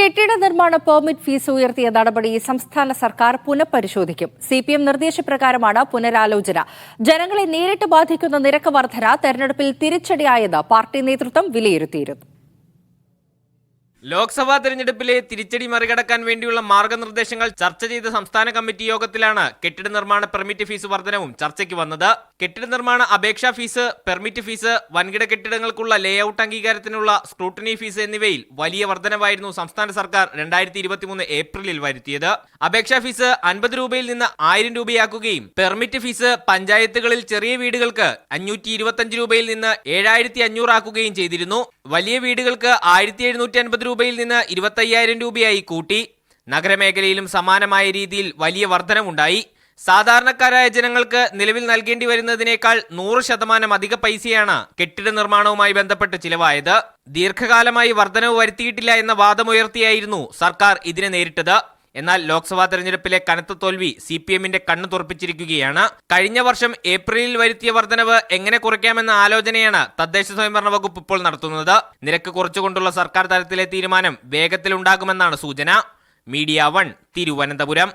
കെട്ടിട നിർമ്മാണ permit fees ഉയർത്തിയ നടപടി സംസ്ഥാന സർക്കാർ പുനഃപരിശോധിക്കും. CPM നിർദ്ദേശപ്രകാരമാണ് പുനരാലോചന. ജനങ്ങളെ നേരിട്ട് ബാധിക്കുന്ന നിരക്ക് വർധന തെരഞ്ഞെടുപ്പിൽ തിരിച്ചടിയായത് പാർട്ടി നേതൃത്വം വിലയിരുത്തിയിരുന്നു. ലോക്സഭാ തെരഞ്ഞെടുപ്പിലെ തിരിച്ചടി മറികടക്കാൻ വേണ്ടിയുള്ള മാർഗനിർദ്ദേശങ്ങൾ ചർച്ച ചെയ്ത സംസ്ഥാന കമ്മിറ്റി യോഗത്തിലാണ് കെട്ടിട നിർമ്മാണ പെർമിറ്റ് ഫീസ് വർധനവും ചർച്ചയ്ക്ക് വന്നത്. കെട്ടിട നിർമ്മാണ അപേക്ഷാ ഫീസ്, പെർമിറ്റ് ഫീസ്, വൻകിട കെട്ടിടങ്ങൾക്കുള്ള ലേഔട്ട് അംഗീകാരത്തിനുള്ള സ്ക്രൂട്ടനി ഫീസ് എന്നിവയിൽ വലിയ വർധനവായിരുന്നു സംസ്ഥാന സർക്കാർ 2023 ഏപ്രിലിൽ വരുത്തിയത്. അപേക്ഷാ ഫീസ് 50 രൂപയിൽ നിന്ന് 1000 രൂപയാക്കുകയും പെർമിറ്റ് ഫീസ് പഞ്ചായത്തുകളിൽ ചെറിയ വീടുകൾക്ക് 525 രൂപയിൽ നിന്ന് 7500 ആക്കുകയും ചെയ്തിരുന്നു. വലിയ വീടുകൾക്ക് 1750 രൂപയിൽ നിന്ന് 25,000 രൂപയായി കൂട്ടി. നഗരമേഖലയിലും സമാനമായ രീതിയിൽ വലിയ വർധനവുണ്ടായി. സാധാരണക്കാരായ ജനങ്ങൾക്ക് നിലവിൽ നൽകേണ്ടി വരുന്നതിനേക്കാൾ 100% അധിക പൈസയാണ് കെട്ടിട നിർമ്മാണവുമായി ബന്ധപ്പെട്ട് ചിലവായത്. ദീർഘകാലമായി വർധനവ് വരുത്തിയിട്ടില്ല എന്ന വാദമുയർത്തിയായിരുന്നു സർക്കാർ ഇതിനെ നേരിട്ടത്. എന്നാൽ ലോക്സഭാ തെരഞ്ഞെടുപ്പിലെ കനത്ത തോൽവി CPMന്റെ കണ്ണു തുറപ്പിച്ചിരിക്കുകയാണ്. കഴിഞ്ഞ വർഷം ഏപ്രിലിൽ വരുത്തിയ വർധനവ് എങ്ങനെ കുറയ്ക്കാമെന്ന ആലോചനയാണ് തദ്ദേശ സ്വയംഭരണ വകുപ്പ് ഇപ്പോൾ നടത്തുന്നത്. നിരക്ക് കുറച്ചുകൊണ്ടുള്ള സർക്കാർ തലത്തിലെ തീരുമാനം വേഗത്തിലുണ്ടാകുമെന്നാണ് സൂചന. മീഡിയ 1 തിരുവനന്തപുരം.